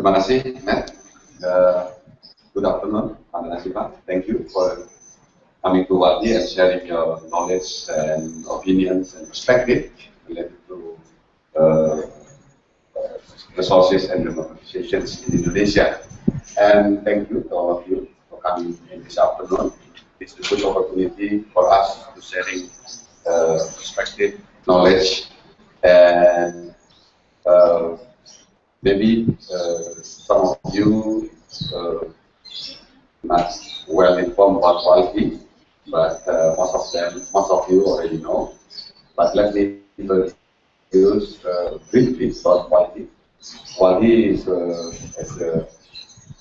Terima kasih, Matt. Good afternoon, Vandana, Shiva. Thank you for coming to WALHI and sharing your knowledge and opinions and perspective related to resources and democratizations in Indonesia. And thank you to all of you for coming in this afternoon. It's a good opportunity for us to sharing perspective, knowledge, and maybe some of you not well informed about WALHI, but most of you already know. But let me introduce briefly about WALHI. WALHI is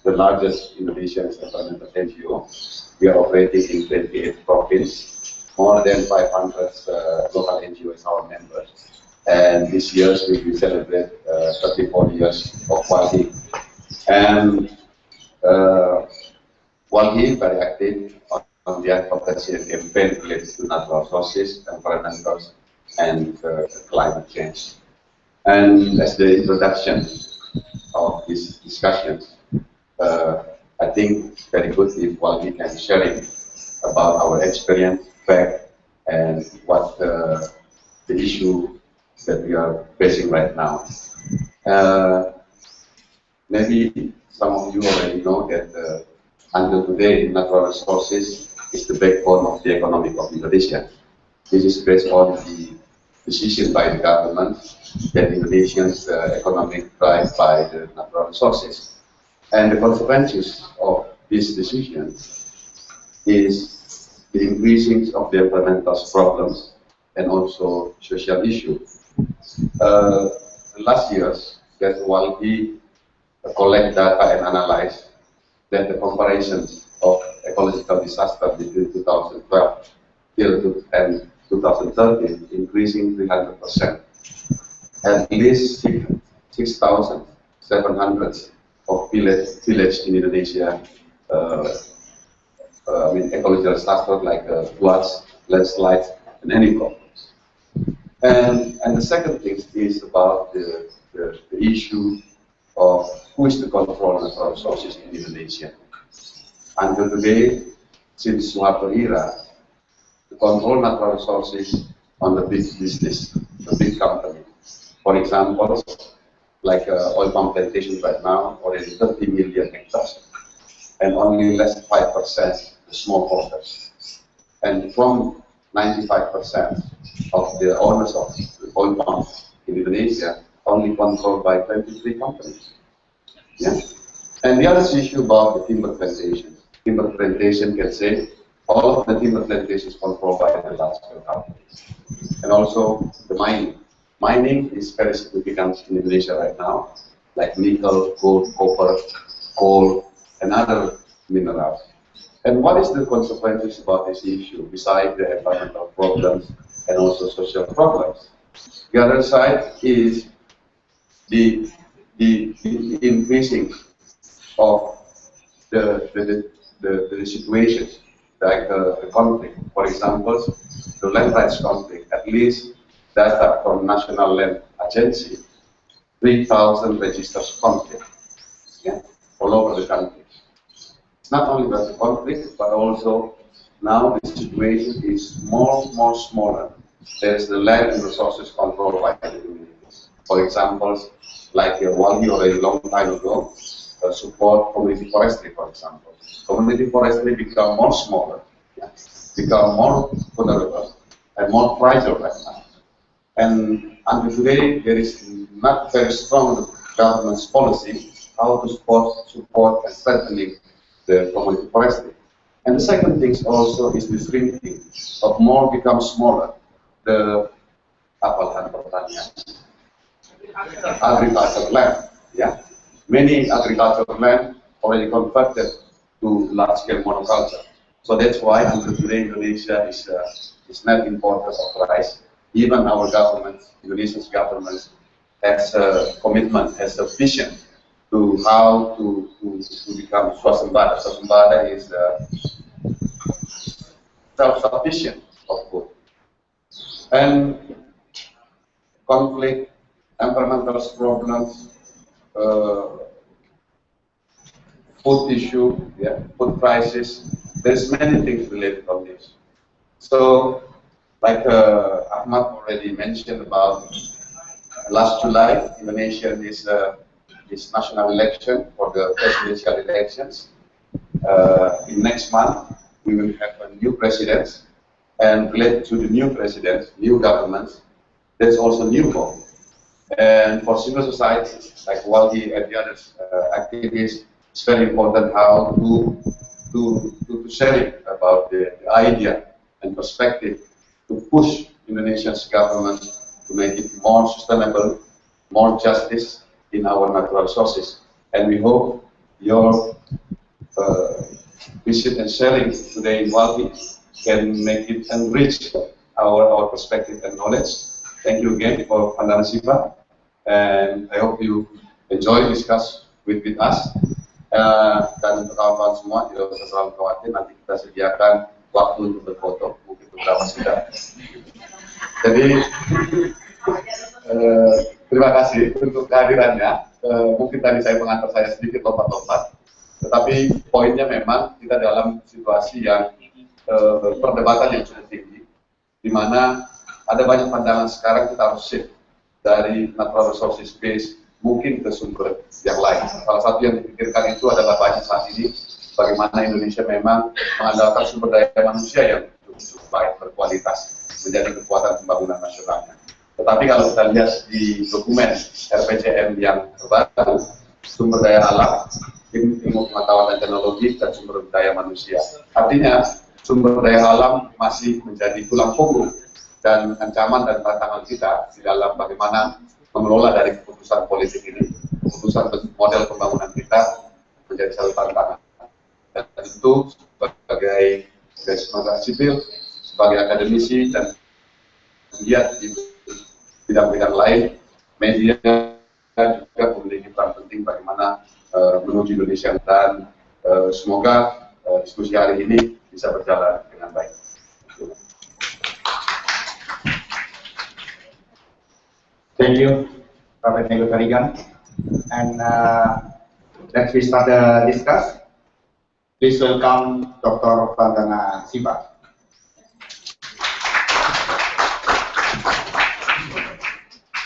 the largest Indonesian environmental NGO. We are operating in 28 provinces. More than 500 local NGOs are our members. And this year we will celebrate 34 years of WALHI. And WALHI very active on the advocacy and campaign related to natural resources, environmental, and climate change. And as the introduction of this discussion, I think it's very good if WALHI can sharing about our experience, fact, and what the issue that we are facing right now. Maybe some of you already know that until today, natural resources is the backbone of the economy of Indonesia. This is based on the decision by the government that Indonesians' economic thrive by the natural resources. And the consequences of this decision is the increasing of the environmental problems and also social issues. Last years, that WALHI collect data and analyze that the comparison of ecological disaster between 2012 till 2013 increasing 300%. At least 6,700 of village in Indonesia, ecological disaster like floods, landslides, and any problems. And the second thing is about the issue of who is the control natural resources in Indonesia. Until today, since Soeharto era, the control natural resources on the big business, the big company. For example, like oil palm plantation right now, already 30 million hectares, and only less than 5% the smallholders. And from 95% of the owners of the oil palms in Indonesia, only controlled by 23 companies. Yeah? And the other issue about the timber plantation. Timber plantation can say all of the timber plantations controlled by the large-scale companies. And also the mining. Mining is very significant in Indonesia right now, like nickel, gold, copper, coal, and other minerals. And what is the consequences about this issue, besides the environmental problems and also social problems? The other side is the increasing of the situations, like the conflict. For example, the land rights conflict, at least data from National Land Agency, 3,000 registered conflict, yeah, all over the country. It's not only about the conflict, but also now the situation is more smaller. There is the land and resources controlled by the communities. For example, like WALHI already a long time ago, support community forestry, for example. Community forestry become more smaller, yeah, become more vulnerable and more fragile right now. And until today, there is not very strong government's policy how to support and strengthening the community forestry. And the second thing also is the shrinking of more become smaller. The agricultural land, yeah. Many agricultural land already converted to large-scale monoculture. So that's why until today Indonesia is net importer of rice. Even our government, Indonesia's government, has a commitment, has a vision to how to become swasembada. Swasembada is self-sufficient of food. And conflict, environmental problems, food issue, yeah, food crisis. There's many things related on this. So, like Ahmad already mentioned about last July, Indonesia is this national election for the presidential elections. In next month, we will have a new president, and related to the new president, new government, there's also new law. And for civil society, like WALHI and the other activists, it's very important how to sharing about the idea and perspective to push Indonesia's government to make it more sustainable, more justice in our natural resources. And we hope your visit and sharing today in WALHI can make it enrich our perspective and knowledge. Thank you again for Vandana Shiva, and I hope you enjoy discuss with us. Dan untuk kawan-kawan semua, tidak usah terlalu khawatir, nanti kita sediakan waktu untuk berfoto, mungkin beberapa sudah. Jadi, terima kasih untuk kehadirannya. Mungkin tadi saya pengantar saya sedikit lompat-lompat, tetapi poinnya memang kita dalam situasi yang perdebatan yang cukup tinggi, di mana ada banyak pandangan sekarang kita harus shift dari natural resources base mungkin ke sumber yang lain. Salah satu yang dipikirkan itu adalah banyak saat ini bagaimana Indonesia memang mengandalkan sumber daya manusia yang cukup baik, berkualitas, menjadi kekuatan pembangunan nasionalnya. Tetapi kalau kita lihat di dokumen RPJM yang terbaru, sumber daya alam, ilmu pengetahuan dan teknologi, dan sumber daya manusia. Artinya, sumber daya alam masih menjadi tulang punggung dan ancaman dan tantangan kita di dalam bagaimana mengelola dari keputusan politik ini, keputusan model pembangunan kita menjadi satu tantangan. Dan tentu sebagai masyarakat sipil, sebagai akademisi dan giat di bidang-bidang lain, media juga memiliki peran penting bagaimana menuju Indonesia, dan semoga diskusi hari ini bisa berjalan dengan baik. Thank you, Prophet Nego Tarigan. And let's start the discuss. Please welcome Dr. Vandana Shiva.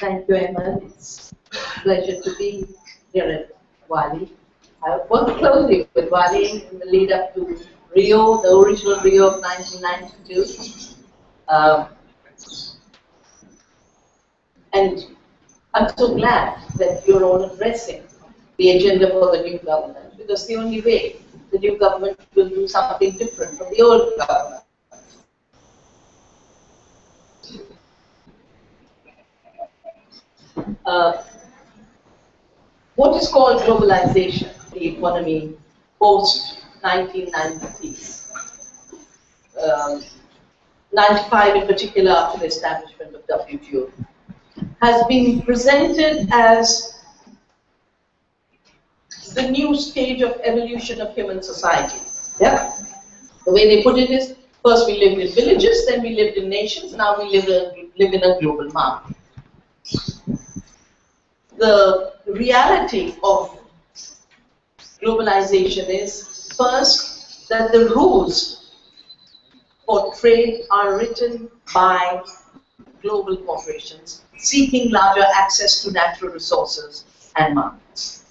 Thank you, Emma. It's a pleasure to be here at WALHI. I've worked closely with WALHI in the lead up to Rio, the original Rio of 1992. And I'm so glad that you're all addressing the agenda for the new government, because the only way the new government will do something different from the old government. What is called globalization, the economy post-1990s, 95 in particular after the establishment of WTO, has been presented as the new stage of evolution of human society. Yeah? The way they put it is, first we lived in villages, then we lived in nations, now we live in a global market. The reality of globalization is, first, that the rules for trade are written by global corporations seeking larger access to natural resources and markets.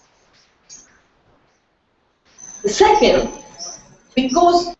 The second, because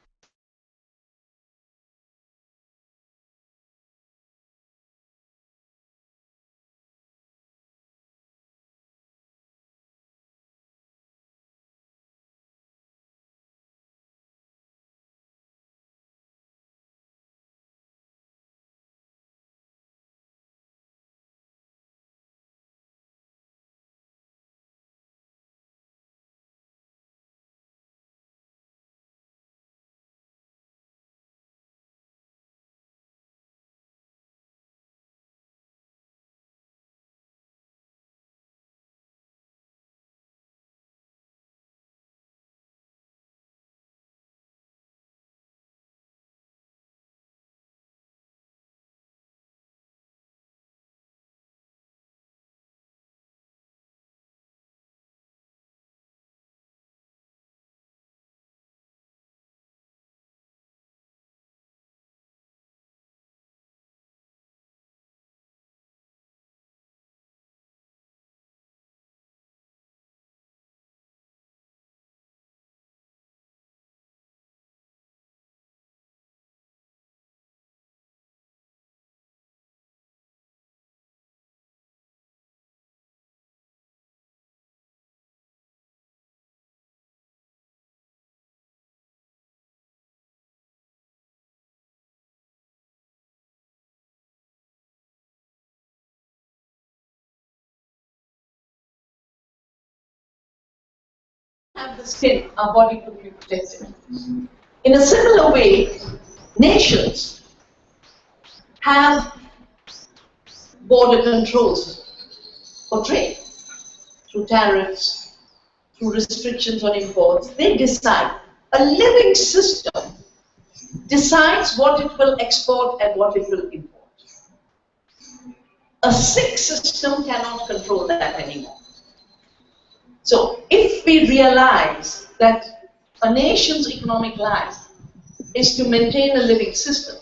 have the skin, our body could be protected. In a similar way, nations have border controls for trade, through tariffs, through restrictions on imports. They decide. A living system decides what it will export and what it will import. A sick system cannot control that anymore. So if we realize that a nation's economic life is to maintain a living system,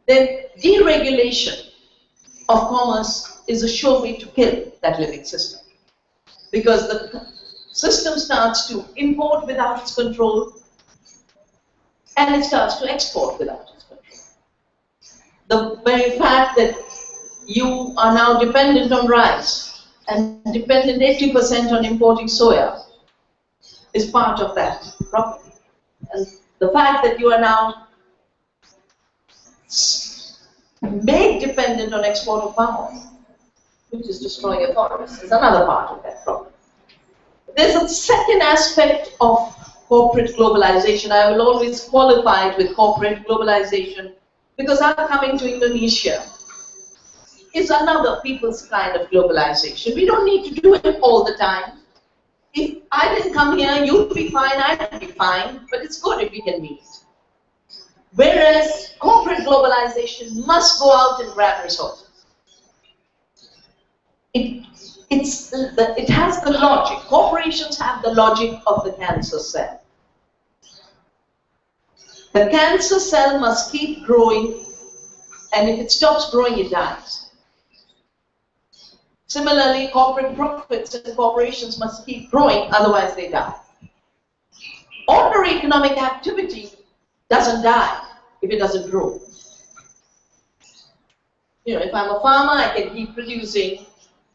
then deregulation of commerce is a sure way to kill that living system. Because the system starts to import without its control, and it starts to export without its control. The very fact that you are now dependent on rice and dependent 80% on importing soya is part of that problem. And the fact that you are now made dependent on export of palm oil, which is destroying your forests, is another part of that problem. There's a second aspect of corporate globalization. I will always qualify it with corporate globalization because our coming to Indonesia is another people's kind of globalization. We don't need to do it all the time. If I didn't come here, you'd be fine, I'd be fine, but it's good if we can meet. Whereas corporate globalization must go out and grab resources. It has the logic. Corporations have the logic of the cancer cell. The cancer cell must keep growing, and if it stops growing, it dies. Similarly, corporate profits and corporations must keep growing, otherwise they die. Ordinary economic activity doesn't die if it doesn't grow. You know, if I'm a farmer, I can keep producing,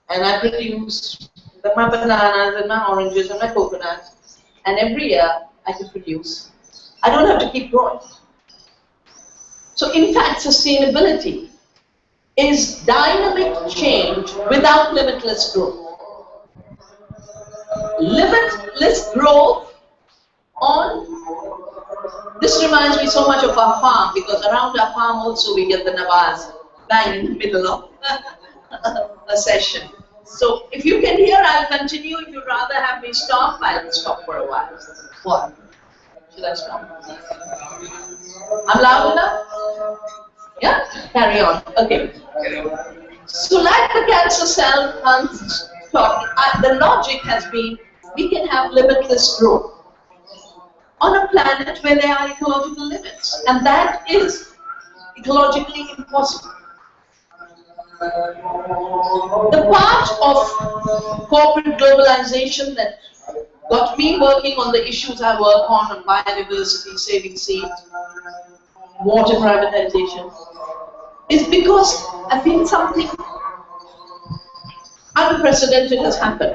and I produce my bananas and my oranges and my coconuts, and every year I can produce. I don't have to keep growing. So in fact, sustainability is dynamic change without limitless growth. Limitless growth on, this reminds me so much of our farm, because around our farm also we get the nabaz lying in the middle of a session. So if you can hear, I'll continue. If you'd rather have me stop, I'll stop for a while. What? Should I stop? I'm loud enough? Yeah? Carry on. Okay. So like the cancer cell once talked, the logic has been we can have limitless growth on a planet where there are ecological limits. And that is ecologically impossible. The part of corporate globalization that got me working on the issues I work on biodiversity, saving seeds, water privatization, is because I think something unprecedented has happened.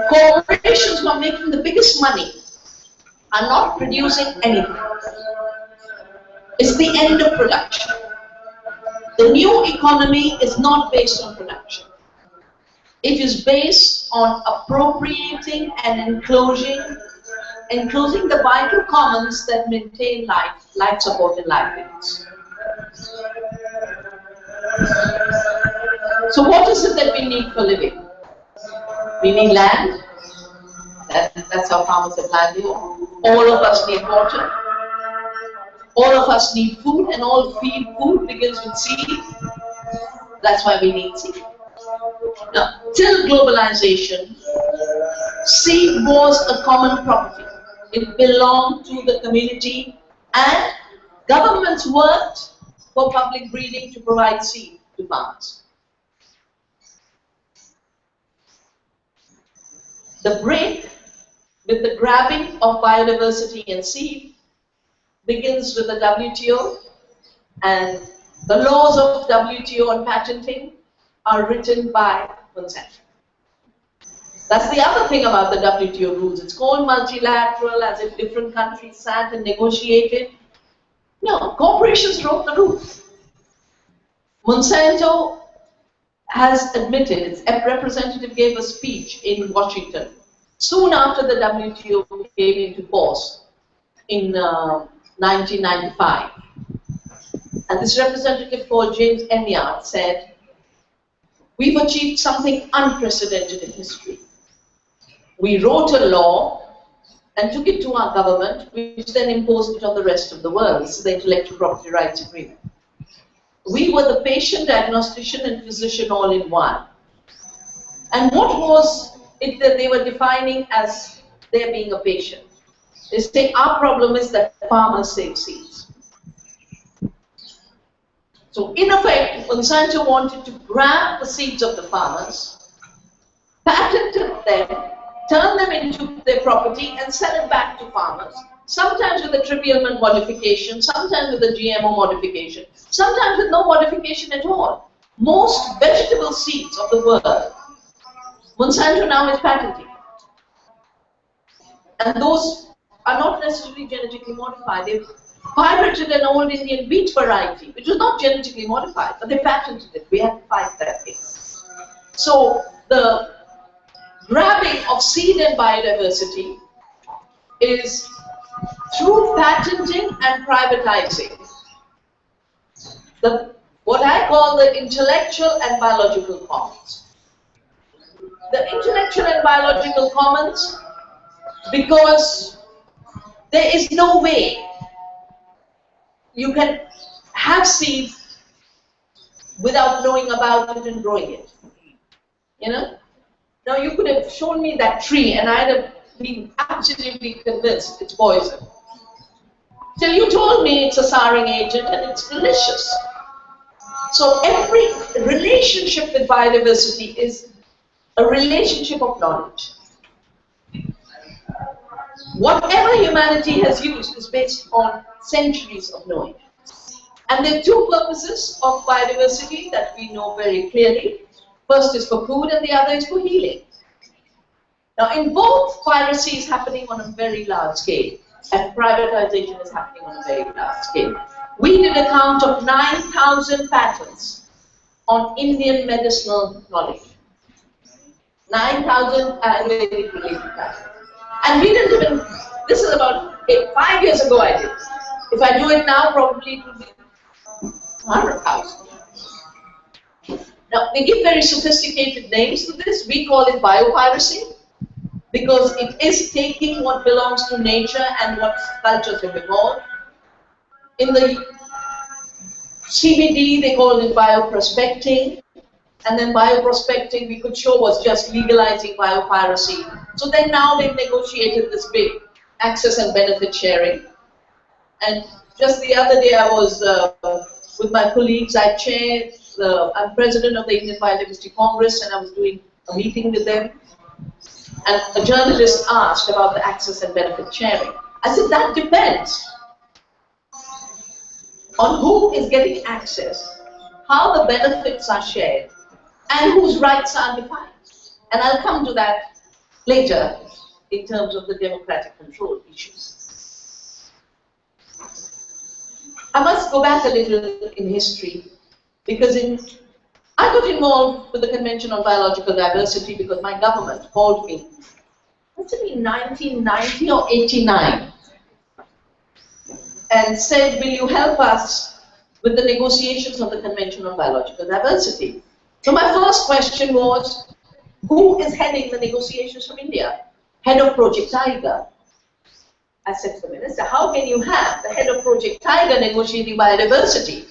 Corporations who are making the biggest money are not producing anything. It's the end of production. The new economy is not based on production. It is based on appropriating and enclosing the vital commons that maintain life support and livelihoods. So what is it that we need for living? We need land. That's how farmers have land here. All of us need water. All of us need food, and all food begins with seed. That's why we need seed. Now, till globalization, seed was a common property. It belonged to the community, and governments worked for public breeding to provide seed to farmers. The break with the grabbing of biodiversity and seed begins with the WTO, and the laws of WTO on patenting are written by Monsanto. That's the other thing about the WTO rules. It's called multilateral, as if different countries sat and negotiated. No, corporations wrote the rules. Monsanto has admitted, its representative gave a speech in Washington soon after the WTO came into force in 1995. And this representative called James Enyart said, "We've achieved something unprecedented in history. We wrote a law and took it to our government, which then imposed it on the rest of the world." This is the Intellectual Property Rights Agreement. We were the patient, diagnostician, and physician all in one. And what was it that they were defining as their being a patient? They say, our problem is that farmers save seeds. So in effect, Monsanto wanted to grab the seeds of the farmers, patent them, turn them into their property, and sell it back to farmers, sometimes with a trivial modification, sometimes with a GMO modification, sometimes with no modification at all. Most vegetable seeds of the world, Monsanto now is patenting. And those are not necessarily genetically modified. They've pirated an old Indian wheat variety, which was not genetically modified, but they patented it. We had to fight that case. So the grabbing of seed and biodiversity is through patenting and privatizing what I call the intellectual and biological commons. The intellectual and biological commons, because there is no way you can have seeds without knowing about it and growing it. You know? Now you could have shown me that tree and I'd have been absolutely convinced it's poison. Till you told me it's a souring agent and it's delicious. So every relationship with biodiversity is a relationship of knowledge. Whatever humanity has used is based on centuries of knowing. And there are two purposes of biodiversity that we know very clearly. First is for food and the other is for healing. Now in both, piracy is happening on a very large scale and privatization is happening on a very large scale. We did a count of 9,000 patents on Indian medicinal knowledge. 9,000 Ayurvedic related patents. And we didn't even, this is about 5 years ago I did. If I do it now, probably it will be 100,000. Now, they give very sophisticated names to this. We call it biopiracy because it is taking what belongs to nature and what cultures have evolved. In the CBD, they call it bioprospecting. And then bioprospecting, we could show, was just legalizing biopiracy. So then now they've negotiated this big access and benefit sharing. And just the other day I was with my colleagues, I'm president of the Indian Biodiversity Congress and I was doing a meeting with them. And a journalist asked about the access and benefit sharing. I said, that depends on who is getting access, how the benefits are shared, and whose rights are defined. And I'll come to that later in terms of the democratic control issues. I must go back a little in history because I got involved with the Convention on Biological Diversity because my government called me, must have been 1990 or 89, and said, will you help us with the negotiations of the Convention on Biological Diversity? So my first question was, who is heading the negotiations from India? Head of Project Tiger. I said to the minister, how can you have the head of Project Tiger negotiating biodiversity?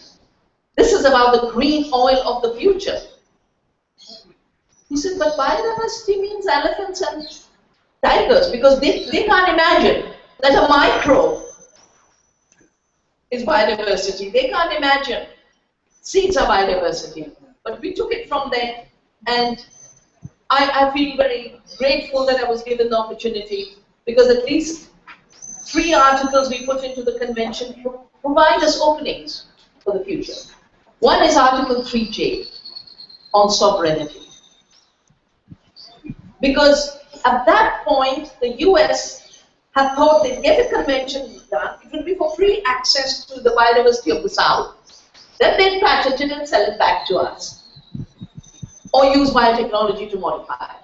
This is about the green oil of the future. He said, but biodiversity means elephants and tigers because they can't imagine that a microbe is biodiversity. They can't imagine seeds are biodiversity. But we took it from there, and I feel very grateful that I was given the opportunity because at least 3 articles we put into the convention provide us openings for the future. One is Article 3J on sovereignty. Because at that point, the US had thought they'd get a convention done. It would be for free access to the biodiversity of the South. Then they'd patent it and sell it back to us. or use biotechnology to modify it.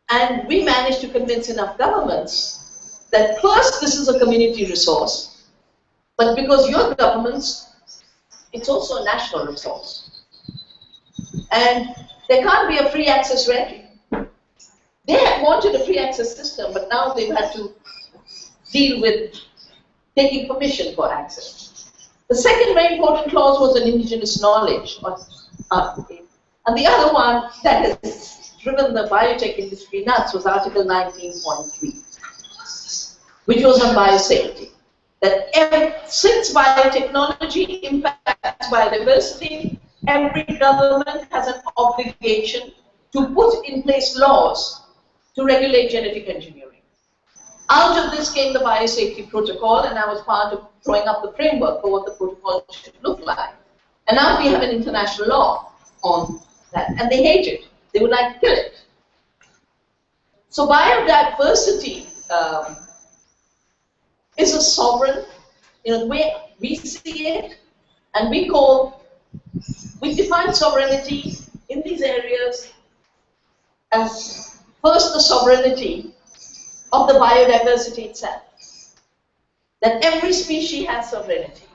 And we managed to convince enough governments that first, this is a community resource, but because you're governments, it's also a national resource. And there can't be a free access regime. They had wanted a free access system, but now they've had to deal with taking permission for access. The second very important clause was an indigenous knowledge, and the other one that has driven the biotech industry nuts was Article 19.3, which was on biosafety. That since biotechnology impacts biodiversity, every government has an obligation to put in place laws to regulate genetic engineering. Out of this came the biosafety protocol, and I was part of drawing up the framework for what the protocol should look like. And now we have an international law on that, and they hate it. They would like to kill it. So biodiversity is a sovereign, the way we see it, and we define sovereignty in these areas as first the sovereignty of the biodiversity itself. That every species has sovereignty.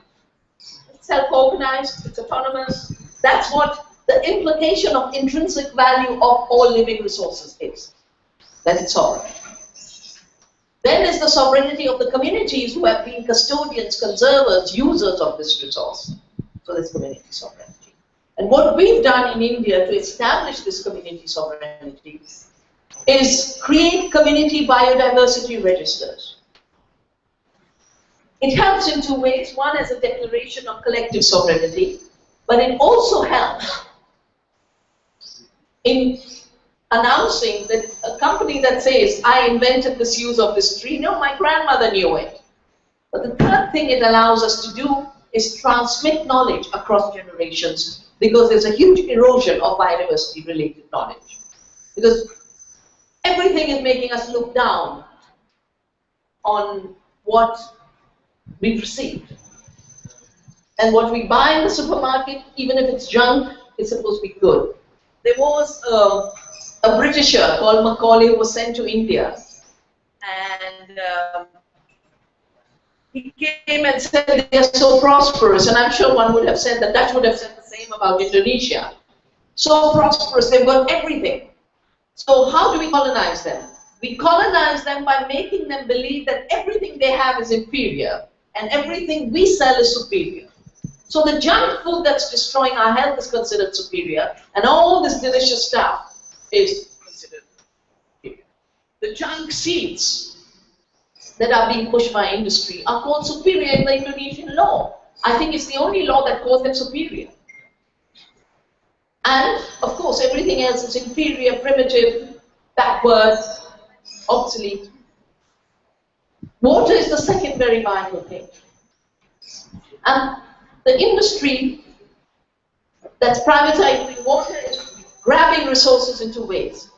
It's self-organized, it's autonomous. That's what the implication of intrinsic value of all living resources is. That it's sovereign. Then is the sovereignty of the communities who have been custodians, conservers, users of this resource. So there's community sovereignty. And what we've done in India to establish this community sovereignty is create community biodiversity registers. It helps in two ways. One, as a declaration of collective sovereignty, but it also helps in announcing that a company that says, I invented this use of this tree, no, my grandmother knew it. But the third thing it allows us to do is transmit knowledge across generations, because there's a huge erosion of biodiversity-related knowledge. Because everything is making us look down on what we've received. And what we buy in the supermarket, even if it's junk, is supposed to be good. There was a Britisher called Macaulay who was sent to India. And he came and said they are so prosperous. And I'm sure one would have said, the Dutch would have said the same about Indonesia. So prosperous, they've got everything. So how do we colonize them? We colonize them by making them believe that everything they have is inferior and everything we sell is superior. So the junk food that's destroying our health is considered superior, and all this delicious stuff is considered superior. The junk seeds that are being pushed by industry are called superior in the Indonesian law. I think it's the only law that calls them superior. And, of course, everything else is inferior, primitive, backward, obsolete. Water is the second very vital thing. And the industry that's privatizing water is grabbing resources in two ways.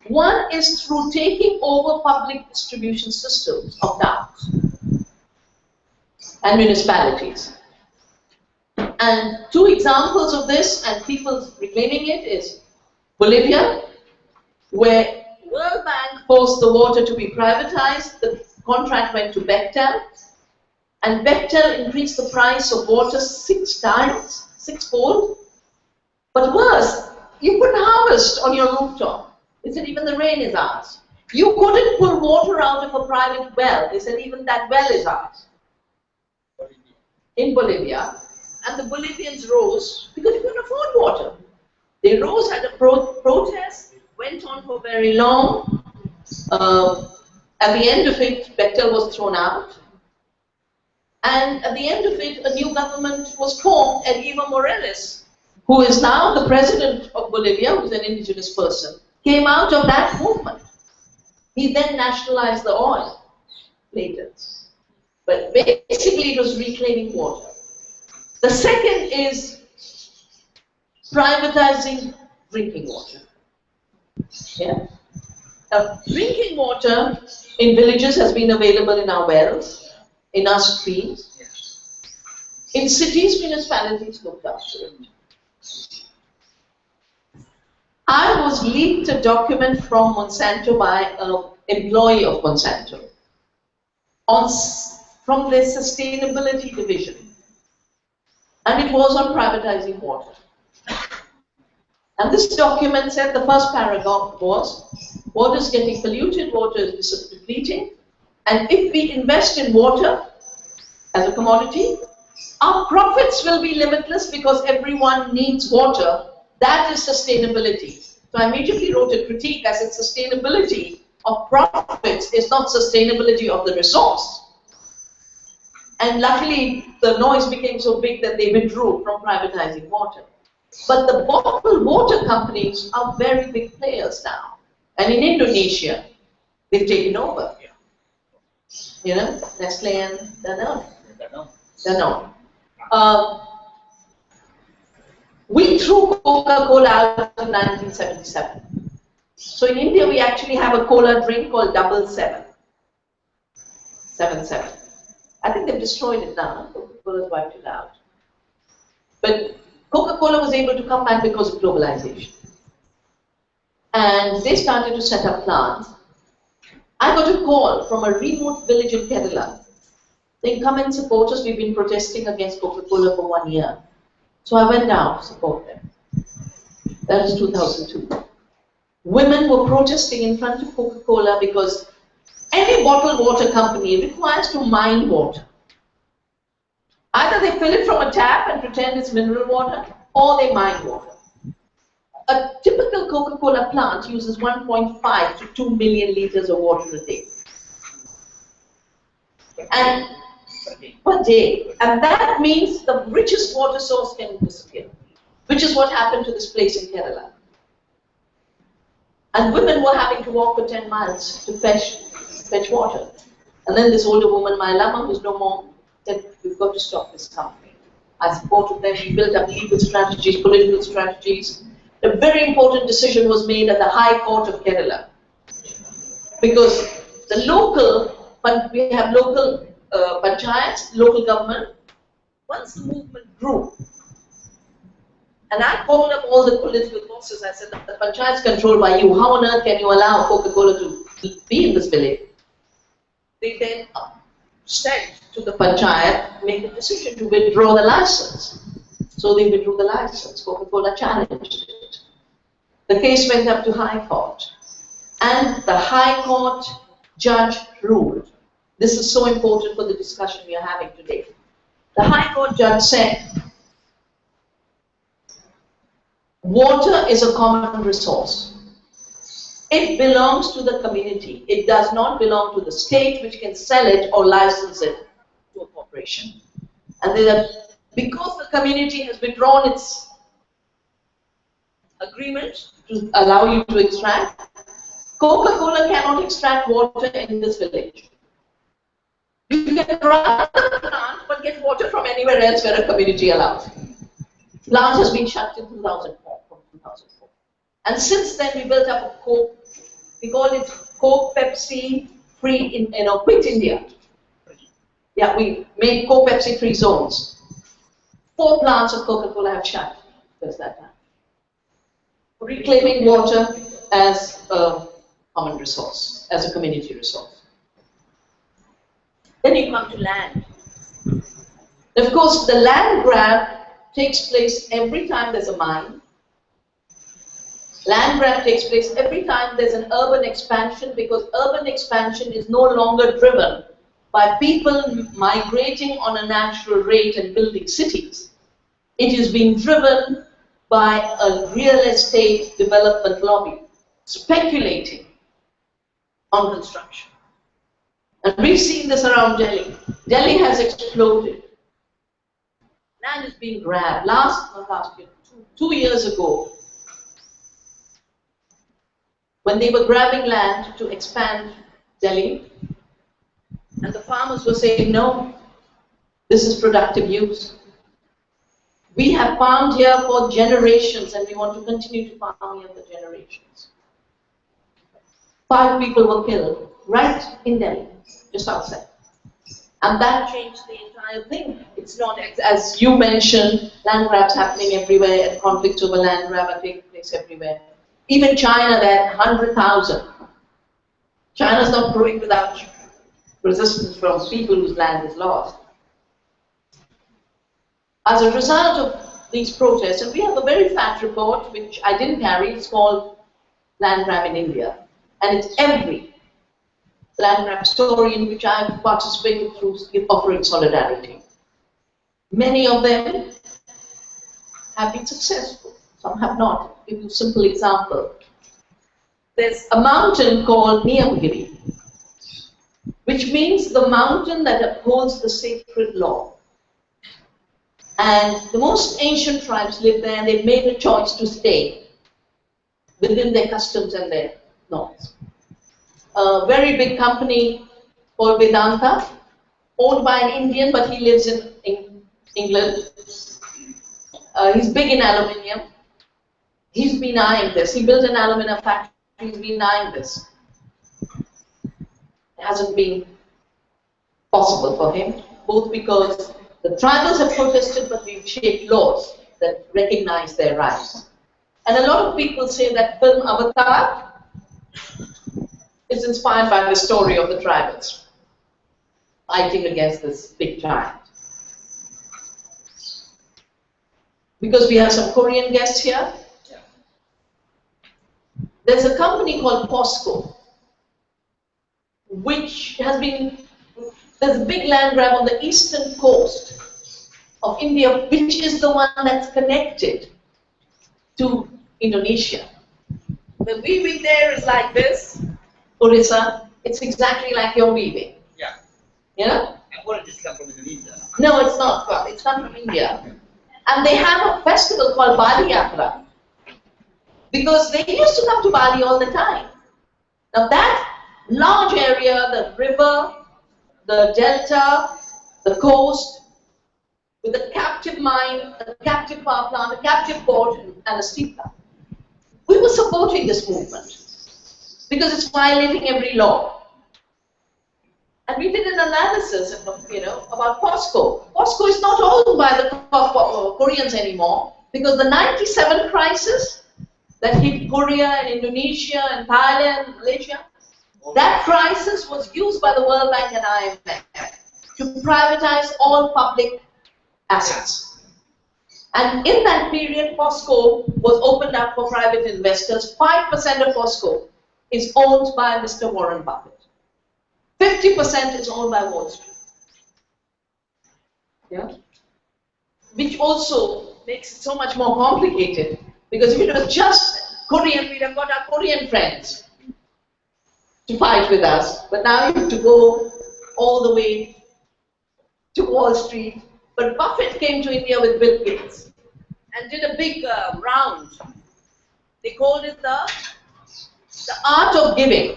One is through taking over public distribution systems of towns and municipalities. And two examples of this, and people reclaiming it, is Bolivia, where World Bank forced the water to be privatized. The contract went to Bechtel, and Bechtel increased the price of water 6 times, 6-fold. But worse, you couldn't harvest on your rooftop. They said even the rain is ours. You couldn't pull water out of a private well. They said even that well is ours. In Bolivia. And the Bolivians rose because they couldn't afford water. They rose, had a protest, went on for very long. At the end of it, Bechtel was thrown out. And at the end of it, a new government was formed, and Evo Morales, who is now the president of Bolivia, who's an indigenous person, came out of that movement. He then nationalized the oil later. But basically, it was reclaiming water. The second is privatizing drinking water. Yeah? Now, drinking water in villages has been available in our wells, in our streams. In cities, municipalities looked after it. I was leaked a document from Monsanto by an employee of Monsanto from their sustainability division, and it was on privatizing water. And this document said, the first paragraph was, water is getting polluted, water is depleting, and if we invest in water as a commodity, our profits will be limitless because everyone needs water. That is sustainability. So I immediately wrote a critique. I said sustainability of profits is not sustainability of the resource. And luckily, the noise became so big that they withdrew from privatizing water. But the bottled water companies are very big players now. And in Indonesia, they've taken over. You know, Nestle and Danone. We threw Coca-Cola out in 1977. So in India, we actually have a cola drink called 77. 77. I think they've destroyed it now. Coca-Cola's wiped it out. But Coca-Cola was able to come back because of globalization. And they started to set up plants. I got a call from a remote village in Kerala. They come and support us. We've been protesting against Coca-Cola for 1 year. So I went down to support them. That was 2002. Women were protesting in front of Coca-Cola because any bottled water company requires to mine water. Either they fill it from a tap and pretend it's mineral water, or they mine water. A typical Coca-Cola plant uses 1.5 to 2 million liters of water a day. And per day. And that means the richest water source can disappear, which is what happened to this place in Kerala. And women were having to walk for 10 miles to fetch water. And then this older woman, my lama, who's no more, said, we've got to stop this company. I supported them. We built up legal strategies, political strategies. A very important decision was made at the High Court of Kerala. Because the local, we have local panchayats, local government. Once the movement grew, and I called up all the political bosses, I said, the panchayat is controlled by you. How on earth can you allow Coca-Cola to be in this village? They then said to the panchayat, make a decision to withdraw the license. So they withdrew the license. Coca-Cola challenged it. The case went up to High Court. And the High Court judge ruled. This is so important for the discussion we are having today. The High Court judge said, water is a common resource. It belongs to the community. It does not belong to the state, which can sell it or license it to a corporation. And because the community has withdrawn its agreement to allow you to extract, Coca-Cola cannot extract water in this village. You can run the plant, but get water from anywhere else where a community allows. Plant has been shut in 2004, from 2004. And since then, we built up a Coke. We call it Coke Pepsi Free Quit India. Yeah, we made Coke Pepsi free zones. 4 plants of Coca-Cola have shut since that time. Reclaiming water as a common resource, as a community resource. Then you come to land. Of course, the land grab takes place every time there's a mine. Land grab takes place every time there's an urban expansion, because urban expansion is no longer driven by people migrating on a natural rate and building cities. It is being driven by a real estate development lobby speculating on construction. And we've seen this around Delhi. Delhi has exploded. Land is being grabbed. Last year, 2 years ago, when they were grabbing land to expand Delhi, and the farmers were saying, no, this is productive use. We have farmed here for generations, and we want to continue to farm here for generations. 5 people were killed right in Delhi, just outside. And that changed the entire thing. It's not, as you mentioned, land grabs happening everywhere, and conflicts over land grab are taking place everywhere. Even China, that 100,000. China's not growing without resistance from people whose land is lost. As a result of these protests, and we have a very fat report, which I didn't carry, it's called Land Grab in India. And it's every land grab story in which I've participated through offering solidarity. Many of them have been successful, some have not. I'll give you a simple example. There's a mountain called Niyamgiri, which means the mountain that upholds the sacred law. And the most ancient tribes live there, and they've made a choice to stay within their customs and their norms. A very big company called Vedanta, owned by an Indian, but he lives in England. He's big in aluminium. He's been eyeing this. He built an aluminium factory. He's been eyeing this. It hasn't been possible for him, both because the tribals have protested, but we've shaped laws that recognize their rights. And a lot of people say that film Avatar is inspired by the story of the tribals fighting against this big giant. Because we have some Korean guests here, there's a company called POSCO, which has been, there's a big land grab on the eastern coast of India, which is the one that's connected to Indonesia. The weaving there is like this, Orissa, it's exactly like your weaving. Yeah. You know? And what did this come from Indonesia? No, it's not. It's come from India. And they have a festival called Bali Yatra, because they used to come to Bali all the time. Now that large area, the river, the delta, the coast, with a captive mine, a captive power plant, a captive port, and a steel plant. We were supporting this movement because it's violating every law. And we did an analysis, about POSCO. POSCO is not owned by the Koreans anymore, because the '97 crisis that hit Korea and Indonesia and Thailand and Malaysia, that crisis was used by the World Bank and IMF to privatize all public assets. And in that period, POSCO was opened up for private investors. 5% of POSCO is owned by Mr. Warren Buffett. 50% is owned by Wall Street. Yeah? Which also makes it so much more complicated, because if it was just Korean, we'd have got our Korean friends to fight with us. But now you have to go all the way to Wall Street. But Buffett came to India with Bill Gates and did a big round. They called it the art of giving.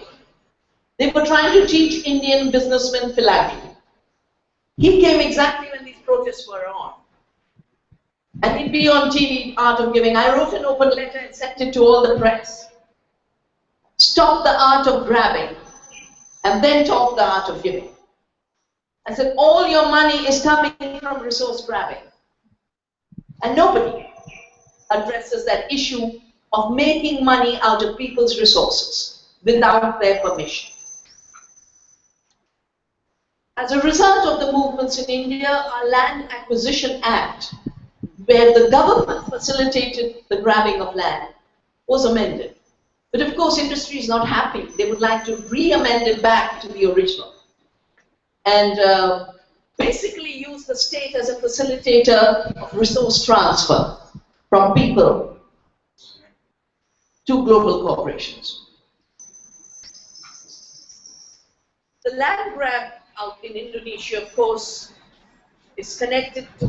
They were trying to teach Indian businessmen philanthropy. He came exactly when these protests were on. And he'd be on TV, art of giving. I wrote an open letter and sent it to all the press. Stop the art of grabbing, and then talk the art of giving. I said, all your money is coming from resource grabbing. And nobody addresses that issue of making money out of people's resources without their permission. As a result of the movements in India, our Land Acquisition Act, where the government facilitated the grabbing of land, was amended. But of course, industry is not happy. They would like to re-amend it back to the original. And basically use the state as a facilitator of resource transfer from people to global corporations. The land grab out in Indonesia, of course, is connected to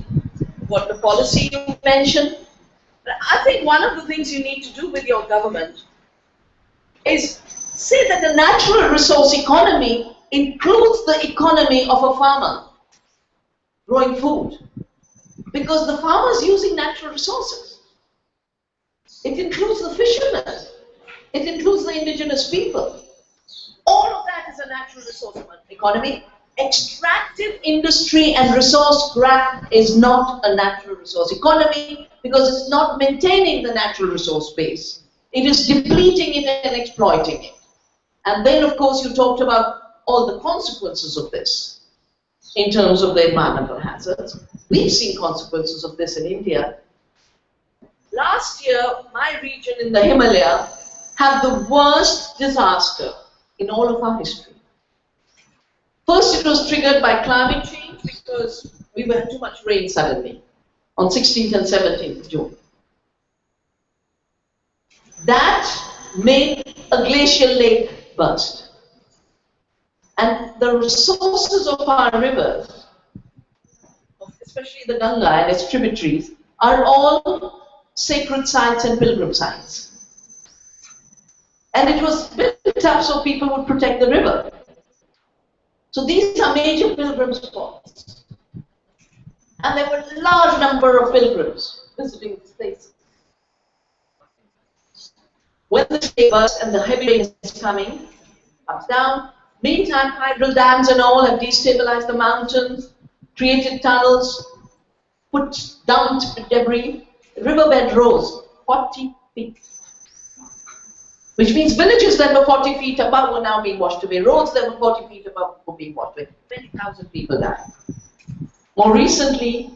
what the policy you mentioned. But I think one of the things you need to do with your government is say that the natural resource economy includes the economy of a farmer growing food, because the farmer is using natural resources. It includes the fishermen. It includes the indigenous people. All of that is a natural resource economy. Extractive industry and resource grab is not a natural resource economy, because it's not maintaining the natural resource base. It is depleting it and exploiting it. And then, of course, you talked about all the consequences of this in terms of the environmental hazards. We've seen consequences of this in India. Last year, my region in the Himalaya had the worst disaster in all of our history. First, it was triggered by climate change because we had too much rain suddenly on 16th and 17th June. That made a glacial lake burst. And the resources of our rivers, especially the Ganga and its tributaries, are all sacred sites and pilgrim sites. And it was built up so people would protect the river. So these are major pilgrim spots. And there were a large number of pilgrims visiting these places. When the lake burst and the heavy rain is coming, up, down, meantime hydro dams and all have destabilized the mountains, created tunnels, dumped debris. The riverbed rose 40 feet. Which means villages that were 40 feet above were now being washed away. Roads that were 40 feet above were being washed away. 20,000 people died. More recently,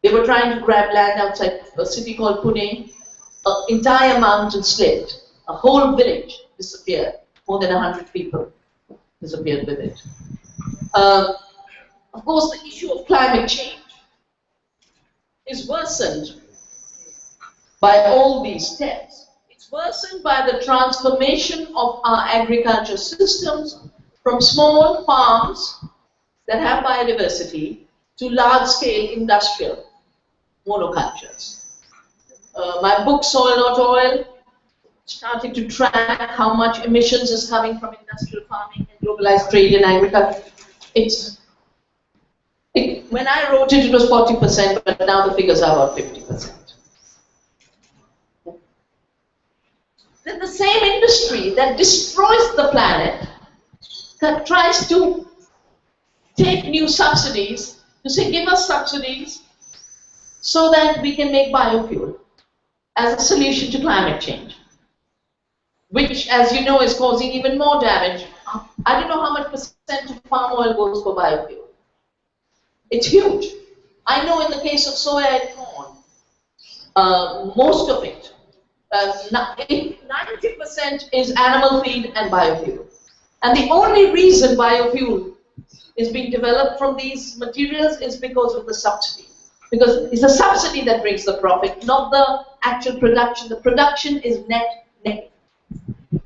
they were trying to grab land outside a city called Pune. An entire mountain slipped. A whole village disappeared. More than 100 people disappeared with it. Of course, the issue of climate change is worsened by all these steps. It's worsened by the transformation of our agriculture systems from small farms that have biodiversity to large-scale industrial monocultures. My book, Soil Not Oil, started to track how much emissions is coming from industrial farming and globalized trade in agriculture. When I wrote it, it was 40%, but now the figures are about 50%. Then the same industry that destroys the planet, that tries to take new subsidies, to say, give us subsidies so that we can make biofuel as a solution to climate change, which, as you know, is causing even more damage. I don't know how much percent of palm oil goes for biofuel. It's huge. I know in the case of soya and corn, most of it, 90% is animal feed and biofuel. And the only reason biofuel is being developed from these materials is because of the subsidy. Because it's the subsidy that brings the profit, not the actual production. The production is net negative.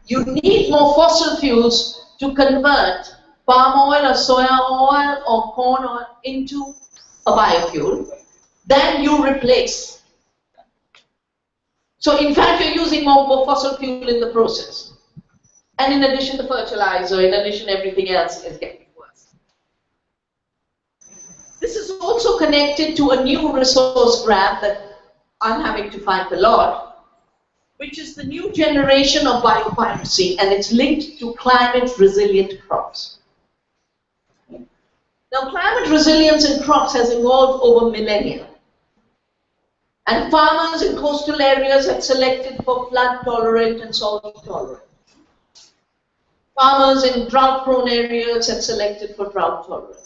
You need more fossil fuels to convert palm oil or soya oil or corn oil into a biofuel. Then you replace. So in fact, you're using more fossil fuel in the process. And in addition, the fertilizer, in addition, everything else is getting worse. This is also connected to a new resource grab that I'm having to fight a lot, which is the new generation of biopiracy, and it's linked to climate-resilient crops. Now, climate resilience in crops has evolved over millennia. And farmers in coastal areas had selected for flood-tolerant and salt-tolerant. Farmers in drought-prone areas had selected for drought-tolerant.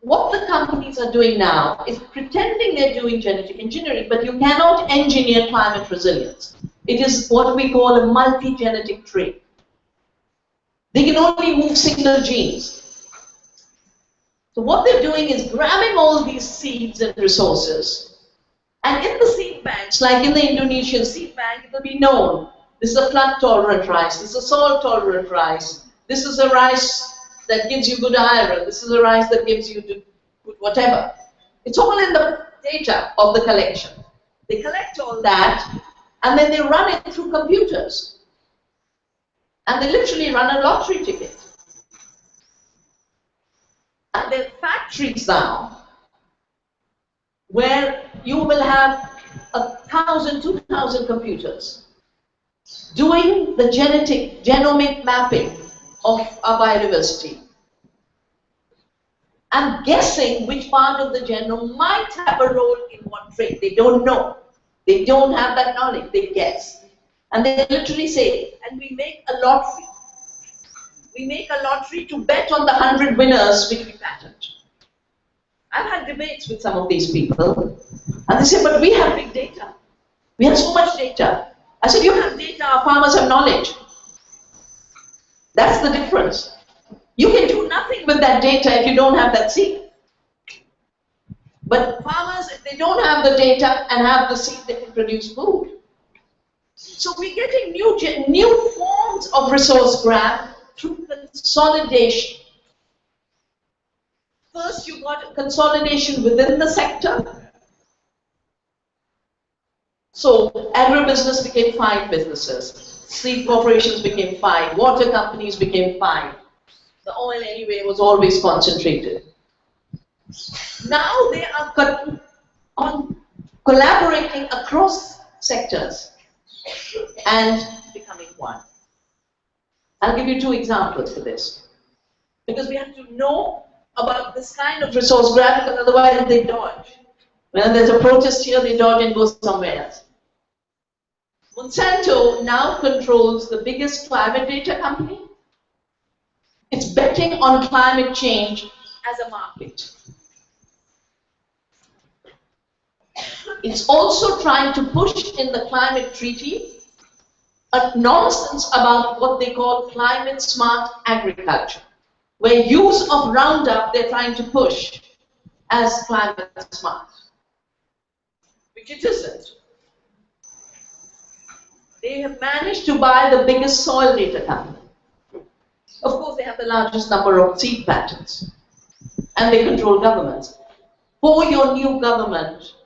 What the companies are doing now is pretending they're doing genetic engineering, but you cannot engineer climate resilience. It is what we call a multi-genetic trait. They can only move single genes. So what they're doing is grabbing all these seeds and resources, and in the seed banks, like in the Indonesian seed bank, it will be known, this is a flood-tolerant rice, this is a salt-tolerant rice, this is a rice that gives you good iron, this is a rice that gives you good whatever. It's all in the data of the collection. They collect all that, and then they run it through computers. And they literally run a lottery ticket. And there are factories now where you will have 1,000, 2,000 computers doing the genomic mapping of our biodiversity and guessing which part of the genome might have a role in what trait. They don't know. They don't have that knowledge, they guess. And they literally say, and we make a lottery. We make a lottery to bet on the 100 winners which we patent. I've had debates with some of these people, and they say, but we have big data. We have so much data. I said, you have data, our farmers have knowledge. That's the difference. You can do nothing with that data if you don't have that seed. But farmers, if they don't have the data and have the seed, they can produce food. So we're getting new forms of resource grab through consolidation. First, you got consolidation within the sector. So agribusiness became 5 businesses. Seed corporations became 5. Water companies became 5. The oil anyway was always concentrated. Now they are collaborating across sectors and becoming one. I'll give you 2 examples for this. Because we have to know about this kind of resource grab, because otherwise they dodge. When there's a protest here, they dodge and go somewhere else. Monsanto now controls the biggest climate data company. It's betting on climate change as a market. It's also trying to push in the climate treaty a nonsense about what they call climate smart agriculture, where use of Roundup they're trying to push as climate smart, which it isn't. They have managed to buy the biggest soil data company. Of course, they have the largest number of seed patents, and they control governments. For your new government,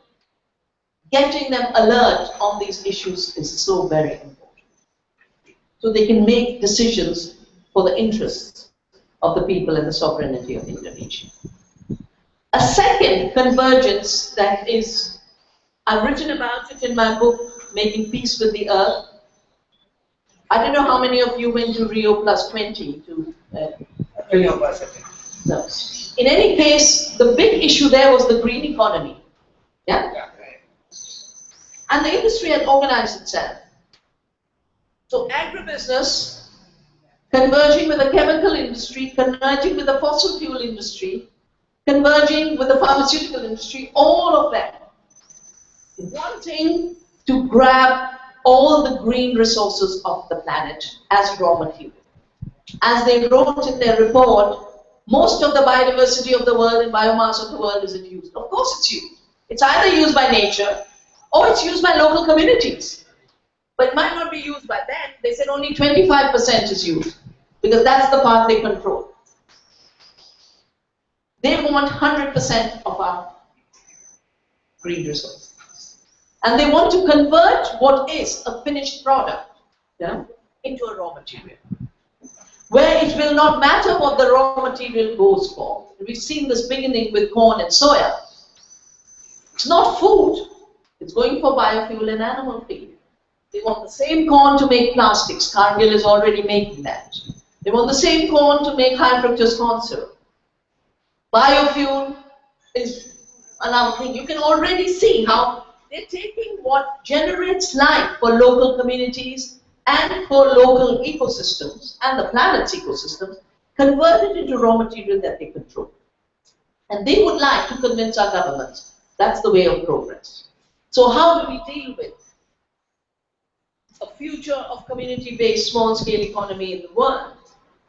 getting them alert on these issues is so very important. So they can make decisions for the interests of the people and the sovereignty of Indonesia. A second convergence that is, I've written about it in my book, Making Peace with the Earth. I don't know how many of you went to Rio +20 to Rio +20. No. In any case, the big issue there was the green economy. Yeah? And the industry had organized itself. So agribusiness, converging with the chemical industry, converging with the fossil fuel industry, converging with the pharmaceutical industry, all of them wanting to grab all the green resources of the planet as raw material. As they wrote in their report, most of the biodiversity of the world and biomass of the world isn't used. Of course it's used. It's either used by nature or it's used by local communities. But it might not be used by them. They said only 25% is used because that's the part they control. They want 100% of our green resources. And they want to convert what is a finished product into a raw material, where it will not matter what the raw material goes for. We've seen this beginning with corn and soya. It's not food. It's going for biofuel and animal feed. They want the same corn to make plastics. Cargill is already making that. They want the same corn to make high fructose corn syrup. Biofuel is another thing. You can already see how they're taking what generates life for local communities and for local ecosystems and the planet's ecosystems, convert it into raw material that they control. And they would like to convince our governments that's the way of progress. So how do we deal with a future of community-based small-scale economy in the world?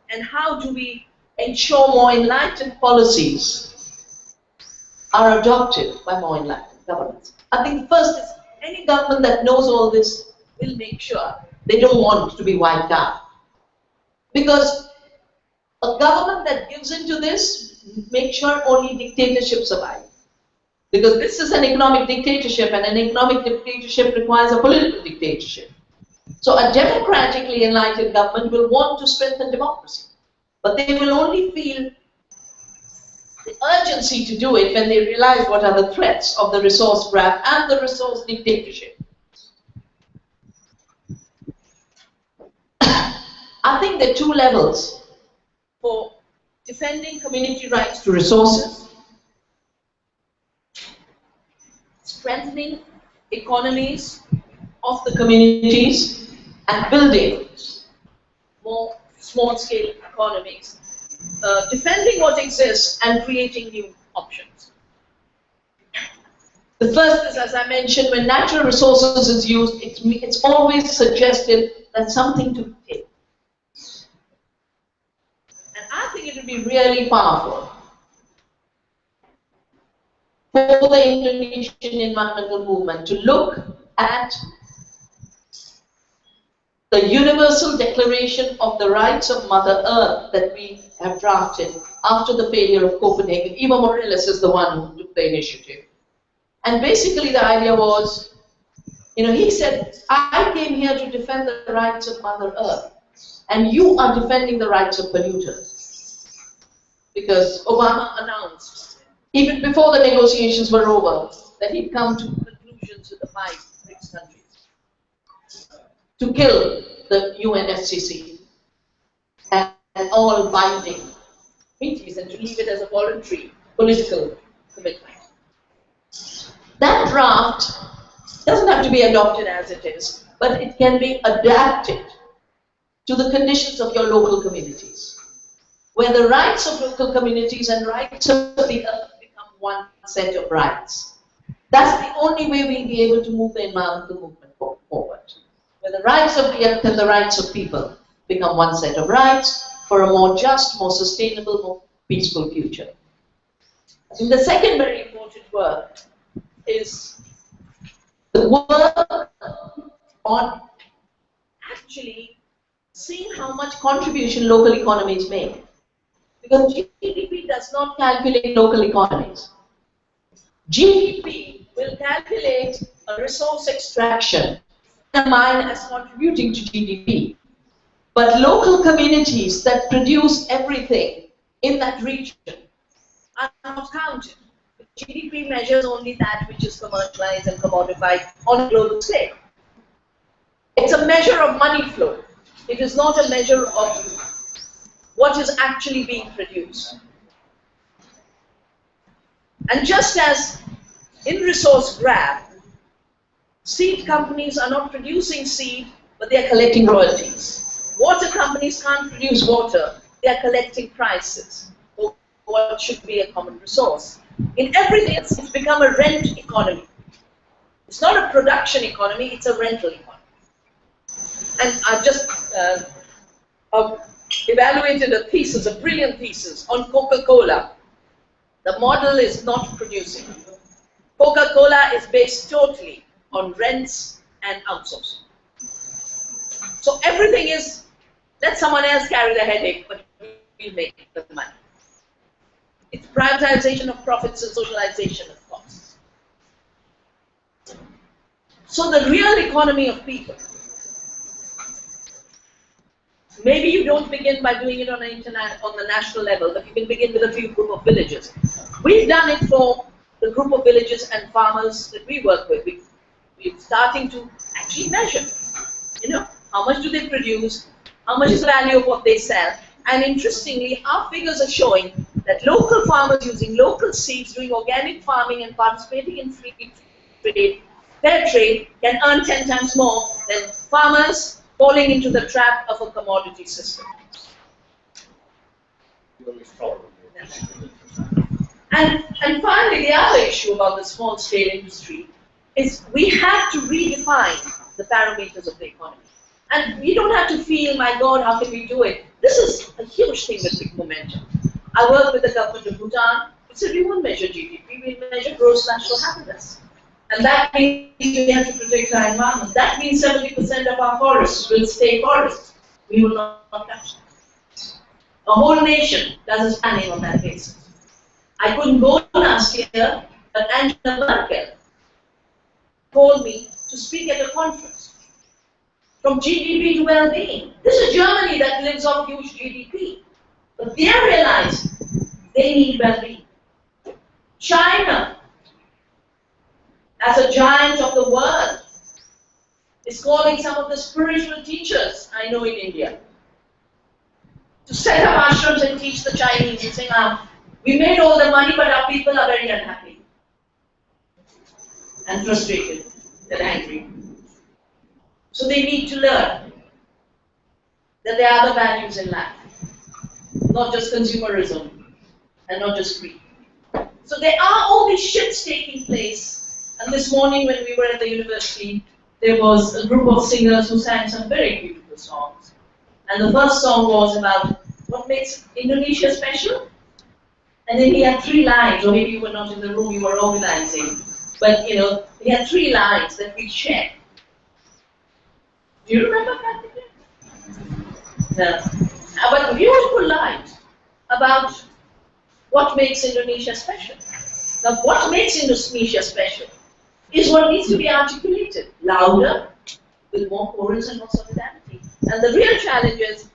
And how do we ensure more enlightened policies are adopted by more enlightened governments? I think first is any government that knows all this will make sure they don't want to be wiped out. Because a government that gives into this makes sure only dictatorship survives. Because this is an economic dictatorship, and an economic dictatorship requires a political dictatorship. So a democratically enlightened government will want to strengthen democracy. But they will only feel the urgency to do it when they realize what are the threats of the resource grab and the resource dictatorship. I think there are 2 levels for defending community rights to resources, strengthening economies of the communities and building more small-scale economies, defending what exists and creating new options. The first is, as I mentioned, when natural resources is used, it's always suggested that something to take. And I think it would be really powerful for the Indonesian environmental movement to look at the Universal Declaration of the Rights of Mother Earth that we have drafted after the failure of Copenhagen. Evo Morales is the one who took the initiative. And basically the idea was, he said, I came here to defend the rights of Mother Earth, and you are defending the rights of polluters. Because Obama announced, even before the negotiations were over, that he'd come to conclusions with the 5 BRICS countries to kill the UNFCCC and all binding treaties and to leave it as a voluntary political commitment. That draft doesn't have to be adopted as it is, but it can be adapted to the conditions of your local communities, where the rights of local communities and rights of the earth become one set of rights. That's the only way we'll be able to move the environmental movement forward, where the rights of the earth and the rights of people become one set of rights for a more just, more sustainable, more peaceful future. I think the second very important work is the work on actually seeing how much contribution local economies make. Because GDP does not calculate local economies. GDP will calculate a resource extraction in a mine as contributing to GDP. But local communities that produce everything in that region are not counted. GDP measures only that which is commercialized and commodified on a global scale. It's a measure of money flow. It is not a measure of what is actually being produced. And just as in resource grab, seed companies are not producing seed, but they are collecting royalties. Water companies can't produce water, they are collecting prices for what should be a common resource. In everything, it's become a rent economy. It's not a production economy, it's a rental economy. And I've just evaluated a thesis, a brilliant thesis on Coca-Cola. The model is not producing. Coca-Cola is based totally on rents and outsourcing. So everything is, let someone else carry the headache, but we'll make the money. It's privatization of profits and socialization of costs. So the real economy of people, maybe you don't begin by doing it on the national level, but you can begin with a few group of villages. We've done it for the group of villages and farmers that we work with. We're starting to actually measure, how much do they produce, how much is the value of what they sell. And interestingly, our figures are showing that local farmers using local seeds, doing organic farming and participating in free trade, fair trade, can earn 10 times more than farmers falling into the trap of a commodity system. And finally, the other issue about the small-scale industry is we have to redefine the parameters of the economy. And we don't have to feel, my God, how can we do it? This is a huge thing with big momentum. I work with the government of Bhutan. We said we won't measure GDP, we measure gross national happiness. And that means we have to protect our environment. That means 70% of our forests will stay forests. We will not touch them. A whole nation does its planning on that basis. I couldn't go last year, but Angela Merkel called me to speak at a conference. From GDP to well-being. This is Germany that lives off huge GDP. But they realize they need well-being. China, as a giant of the world, is calling some of the spiritual teachers I know in India to set up ashrams and teach the Chinese and saying, we made all the money, but our people are very unhappy and frustrated. They're angry. So they need to learn that there are other values in life, not just consumerism and not just greed. So there are all these shifts taking place. And this morning when we were at the university, there was a group of singers who sang some very beautiful songs. And the first song was about what makes Indonesia special. And then he had 3 lines, or maybe you were not in the room, you were organizing. But you know, he had 3 lines that we shared. Do you remember that? No. But beautiful lines about what makes Indonesia special. Now, what makes Indonesia special is what needs to be articulated louder, with more chorus and more solidarity. And the real challenge is,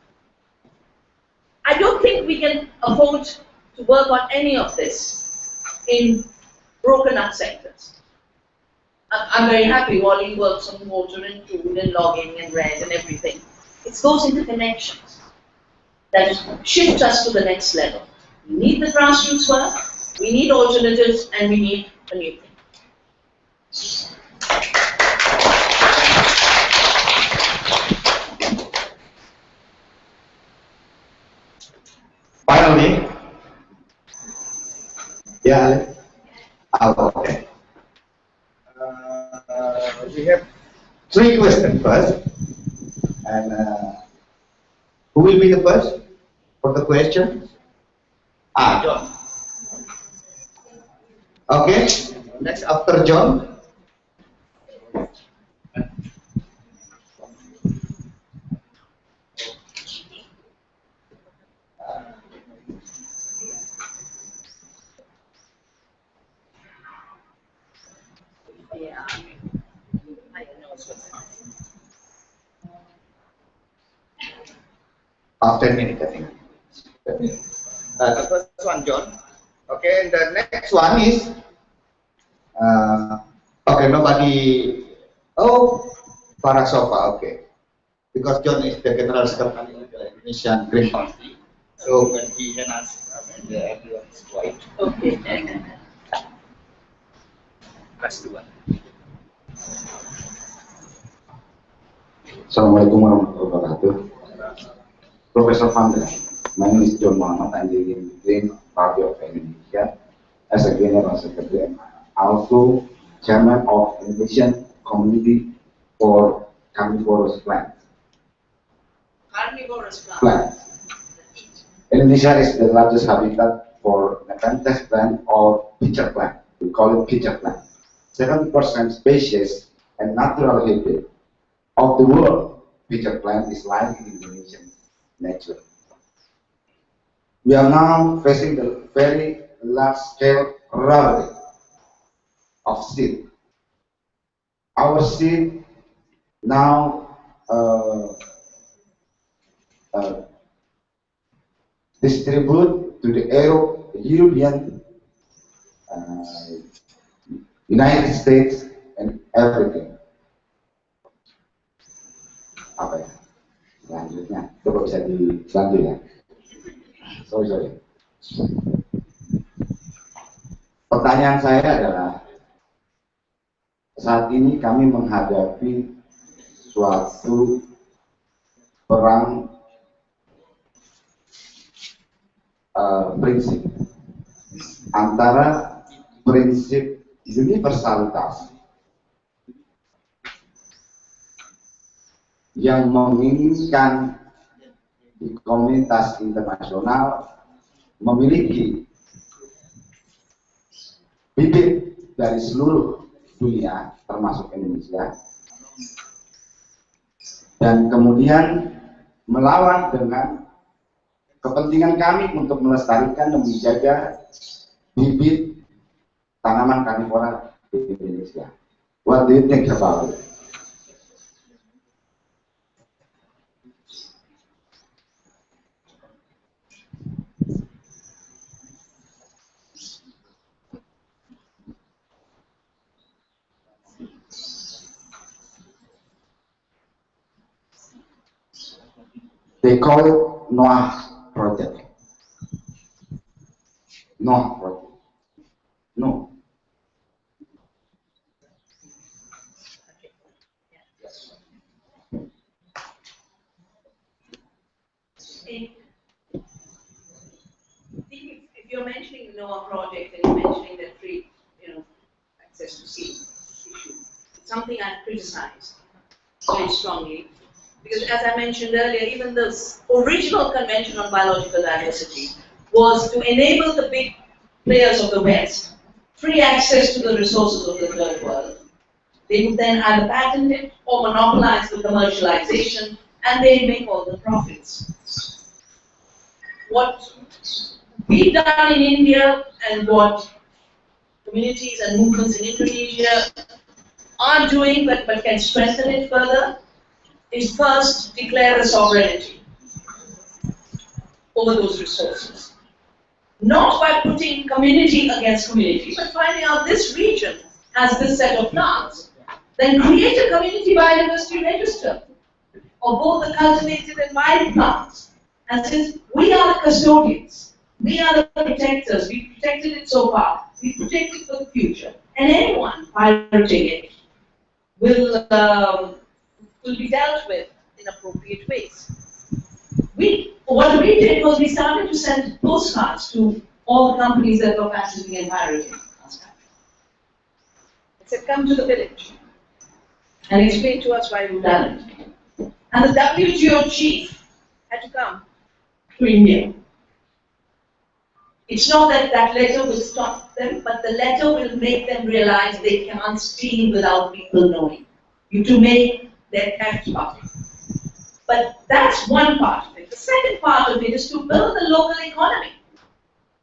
I don't think we can afford to work on any of this in broken up sectors. I'm very happy WALHI works on water and food and logging and rent and everything. It's those interconnections that shift us to the next level. We need the grassroots work, we need alternatives, and we need a new thing. Finally, yeah, okay. We have 3 questions first, and who will be the first for the question? John. Okay, next after John. Yeah, I don't know. After 10 minutes, I think. The first one, John. Okay, and the next one is okay. Nobody. Oh, Parasofa. Okay, because John is the General Secretary of the Indonesian Green Party. So when he can ask, everyone is quiet. Okay. Last one. Assalamualaikum warahmatullahi wabarakatuh. Professor Vandana, my name is John Muhammad. I'm the Green Party of Indonesia as a General Secretary and also Chairman of Indonesian Community for Carnivorous Plants. Carnivorous Plants. Indonesia is the largest habitat for Nepenthes plant or pitcher plant. We call it pitcher plant. 70% species and natural habitat of the world pitcher plant is lying in Indonesian nature. We are now facing the very large-scale robbery of seed. Our seed now distribute to the European, United States, and everything. Apa ya? Selanjutnya, coba bisa dibantu ya. Sorry. Pertanyaan saya adalah, saat ini kami menghadapi suatu perang prinsip antara prinsip universalitas yang menginginkan di komunitas internasional memiliki bibit dari seluruh dunia termasuk Indonesia, dan kemudian melawan dengan kepentingan kami untuk melestarikan dan menjaga bibit tanaman karnivora di Indonesia. What do you think about it? They call it Noah Project. Noah Project. No. Noah project and you're mentioning that free, access to sea issue. It's something I criticize very strongly. Because as I mentioned earlier, even the original Convention on Biological Diversity was to enable the big players of the West free access to the resources of the third world. They would then either patent it or monopolize the commercialization, and they make all the profits. What we've done in India and what communities and movements in Indonesia are doing, but can strengthen it further, is first declare a sovereignty over those resources. Not by putting community against community, but finding out this region has this set of plants. Then create a community biodiversity register of both the cultivated and wild plants. And since we are the custodians, we are the protectors, we protected it so far, we protect it for the future. And anyone pirating it will be dealt with in appropriate ways. What we did was we started to send postcards to all the companies that were patenting and pirating. I said, come to the village and explain to us why you've done it. And the WTO chief had to come to India. It's not that that letter will stop them, but the letter will make them realize they can't steal without people knowing. You to make their tax public. But that's one part of it. The second part of it is to build the local economy.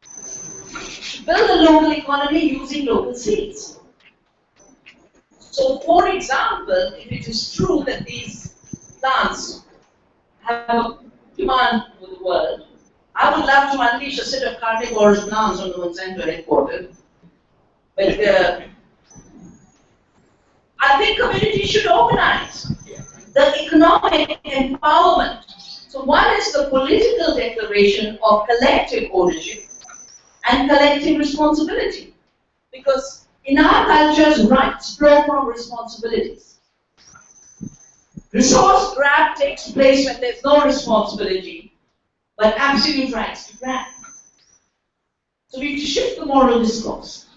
To build a local economy using local seeds. So, for example, if it is true that these plants have a demand for the world, I would love to unleash a set of carnivorous plants on the Monsanto headquarters. But I think communities should organize the economic empowerment. So one is the political declaration of collective ownership and collective responsibility. Because in our cultures, rights flow from responsibilities. Resource grab takes place when there's no responsibility, but absolute rights to grab. So we have to shift the moral discourse.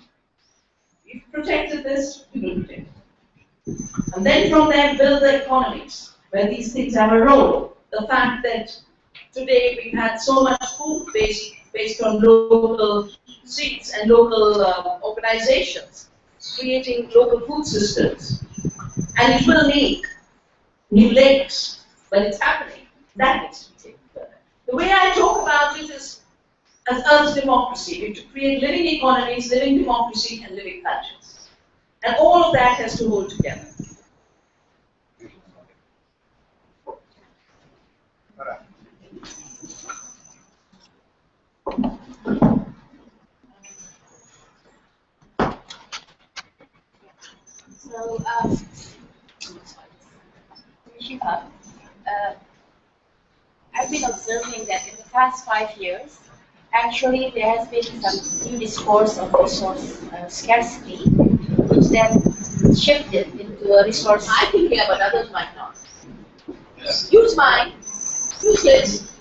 We've protected this, we will protect it. And then from there, build the economies, where these things have a role. The fact that today we've had so much food based on local seeds and local organizations, creating local food systems. And it will need new lakes, but it's happening. That needs to be taken further. The way I talk about it is as Earth's democracy. We have to create living economies, living democracy, and living cultures. And all of that has to hold together. So, Shiva, I've been observing that in the past 5 years, actually there has been some new discourse of resource scarcity, which then shifted into a resource. I can hear, but others might not. Use mine. Use this.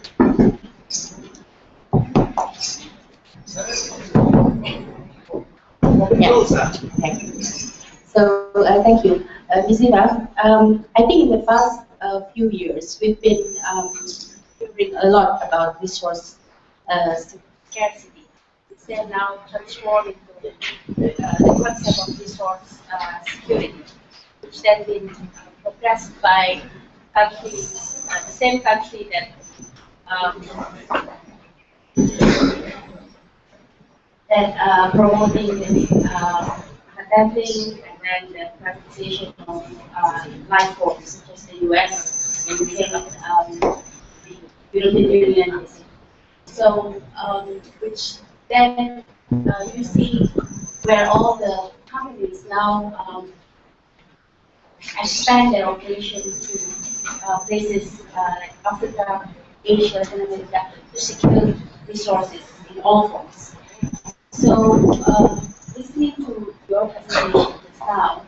Yeah. Thank you. So, thank you. Ms. Shiva, I think in the past few years, we've been hearing a lot about resource scarcity. It's then now transformed into the concept of resource security, which then been progressed by countries, the same country that promoting this patenting and then the privatization of life forms, such as the US and the European Union. So, which then you see where all the companies now expand their operation to places like Africa, Asia, Latin America to secure resources in all forms. So, listening to your presentation just now,